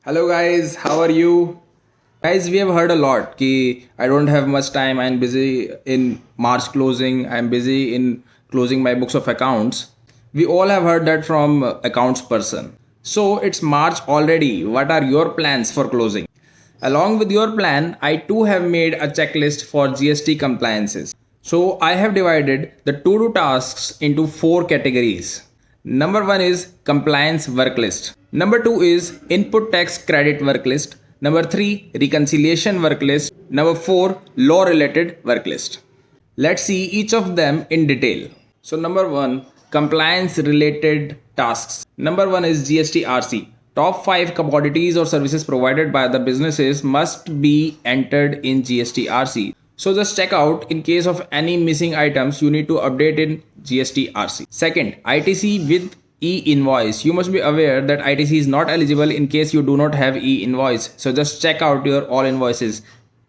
Hello guys, how are you? Guys, we have heard a lot ki I don't have much time. I'm busy in March closing. I'm busy in closing my books of accounts. We all have heard that from accounts person. So it's March already. What are your plans for closing? Along with your plan, I too have made a checklist for GST compliances. So I have divided the to-do tasks into four categories. Number one is compliance work list. Number two is input tax credit work list. Number three, reconciliation work list. Number four, law related work list. Let's see each of them in detail. So number one, compliance related tasks. Number one is GST RC. Top 5 commodities or services provided by the businesses must be entered in GST RC. So just check out in case of any missing items you need to update in GST RC. Second, ITC with e-invoice. You must be aware that ITC is not eligible in case you do not have e-invoice. So just check out your all invoices.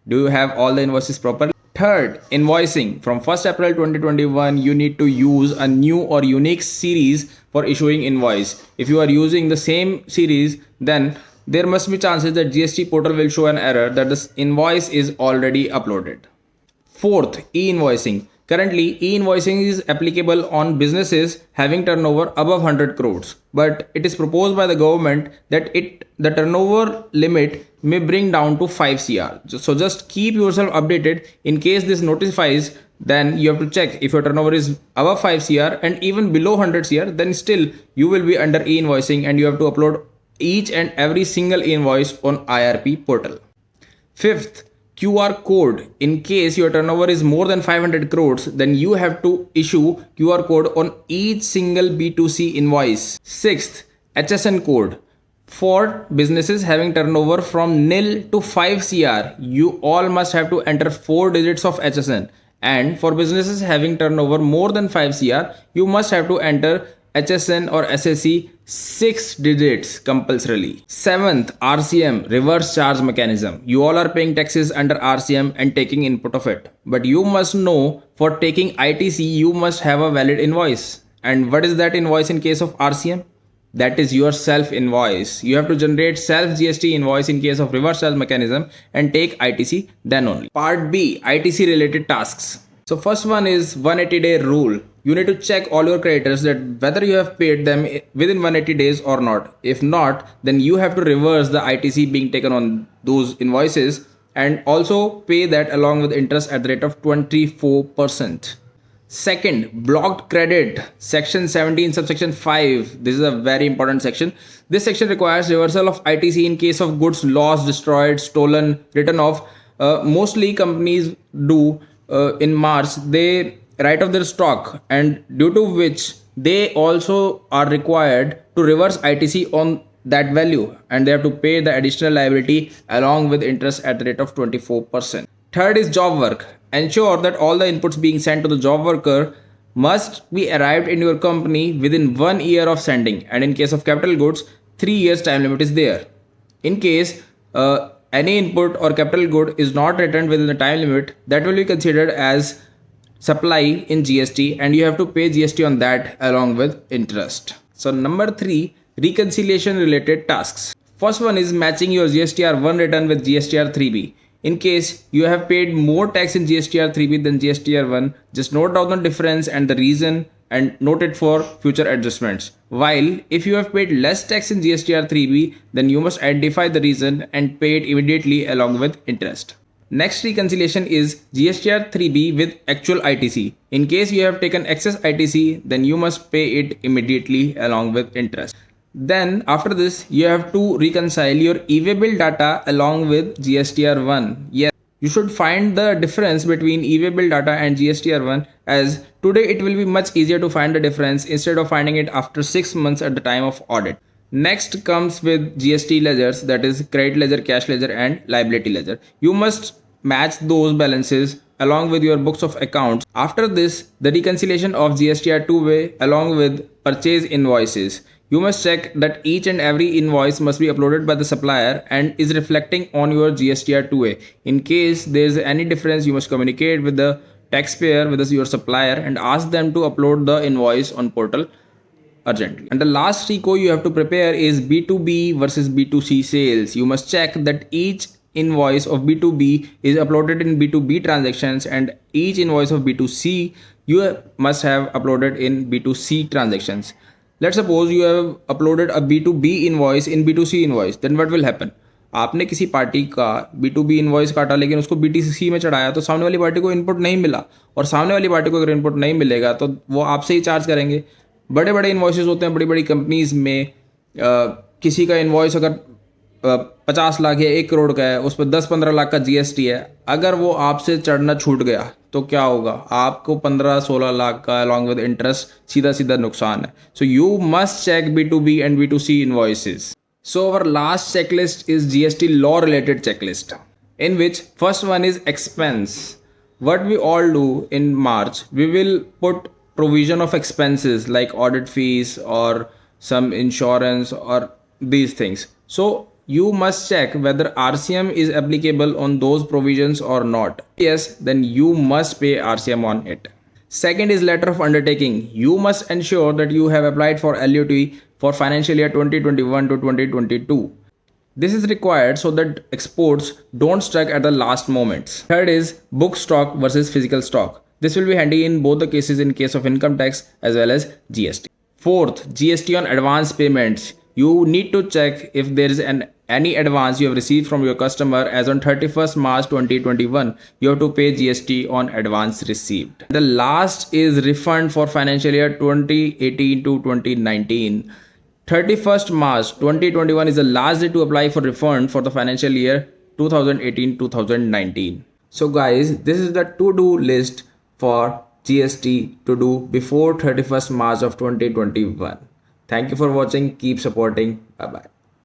Do you have all the invoices properly? Third, invoicing. From 1st April 2021, you need to use a new or unique series for issuing invoice. If you are using the same series, then there must be chances that GST portal will show an error that this invoice is already uploaded. Fourth, e-invoicing. Currently, e-invoicing is applicable on businesses having turnover above 100 crores, but it is proposed by the government that the turnover limit may bring down to 5 cr. So just keep yourself updated in case this notifies. Then you have to check if your turnover is above 5 cr and even below 100 cr, then still you will be under e-invoicing and you have to upload each and every single invoice on IRP portal. Fifth, QR code. In case your turnover is more than 500 crores, then you have to issue QR code on each single B2C invoice. Sixth, HSN code. For businesses having turnover from nil to 5 CR, you all must have to enter 4 digits of HSN. And for businesses having turnover more than 5 CR, you must have to enter HSN or SSC 6 digits compulsorily. Seventh, RCM, reverse charge mechanism. You all are paying taxes under RCM and taking input of it. But you must know for taking ITC, you must have a valid invoice. And what is that invoice in case of RCM? That is your self invoice. You have to generate self GST invoice in case of reverse charge mechanism and take ITC then only. Part B, ITC related tasks. So first one is 180-day rule. You need to check all your creditors that whether you have paid them within 180 days or not. If not, then you have to reverse the ITC being taken on those invoices and also pay that along with interest at the rate of 24%. Second, blocked credit. Section 17 subsection 5. This is a very important section. This section requires reversal of ITC in case of goods lost, destroyed, stolen, written off. Mostly companies do in March, they write off their stock, and due to which they also are required to reverse ITC on that value and they have to pay the additional liability along with interest at the rate of 24%. Third is job work. Ensure that all the inputs being sent to the job worker must be arrived in your company within 1 year of sending, and in case of capital goods, 3 years time limit is there. In case any input or capital good is not returned within the time limit, that will be considered as supply in GST and you have to pay GST on that along with interest. So number 3, reconciliation related tasks. First one is matching your GSTR1 return with GSTR3B. In case you have paid more tax in GSTR3B than GSTR1, just note down the difference and the reason and note it for future adjustments. While if you have paid less tax in GSTR3B, then you must identify the reason and pay it immediately along with interest. Next reconciliation is GSTR3B with actual ITC. In case you have taken excess ITC, then you must pay it immediately along with interest. Then after this, you have to reconcile your e-way bill data along with GSTR1. Yes, you should find the difference between e-way bill data and GSTR1, as today it will be much easier to find the difference instead of finding it after 6 months at the time of audit. Next comes with GST ledgers, that is credit ledger, cash ledger and liability ledger. You must match those balances along with your books of accounts. After this, the reconciliation of GSTR two-way along with purchase invoices. You must check that each and every invoice must be uploaded by the supplier and is reflecting on your GSTR 2A. In case there is any difference, you must communicate with the taxpayer, with your supplier, and ask them to upload the invoice on portal urgently. And the last RICO you have to prepare is B2B versus B2C sales. You must check that each invoice of B2B is uploaded in B2B transactions, and each invoice of B2C you must have uploaded in B2C transactions. Let's suppose you have uploaded a B2B invoice in B2C invoice, then what will happen? आपने किसी party का B2B invoice काटा लेकिन उसको BTC में चढ़ाया, तो सामने वाली पार्टी को इनपुट नहीं मिला, और सामने वाली पार्टी को अगर इनपुट नहीं मिलेगा तो वो आपसे ही चार्ज करेंगे. बड़े बड़े इन्वॉइसेस होते हैं बड़ी बड़ी कंपनीज में. किसी का इन्वॉइस अगर 50 लाख या 1 करोड़ का है, उस पर 10-15 लाख का GST है. अगर वो आपसे चढ़ना छूट गया तो क्या होगा? आपको 15-16 लाख का अलॉन्ग विद इंटरेस्ट सीधा सीधा नुकसान है. So you must check B2B and B2C invoices. So our last checklist is GST law related checklist, in which first one is expense. What we all do in March, we will put provision of expenses like audit fees or some insurance or these things. So you must check whether RCM is applicable on those provisions or not. Yes, then you must pay RCM on it. Second is letter of undertaking. You must ensure that you have applied for LUT for financial year 2021 to 2022. This is required so that exports don't stuck at the last moments. Third is book stock versus physical stock. This will be handy in both the cases in case of income tax as well as GST. Fourth, GST on advance payments. You need to check if there is any advance you have received from your customer as on 31st March 2021. You have to pay GST on advance received. The last is refund for financial year 2018 to 2019. 31st March 2021 is the last day to apply for refund for the financial year 2018-2019. So guys, this is the to-do list for GST to do before 31st March of 2021. Thank you for watching. Keep supporting. Bye bye.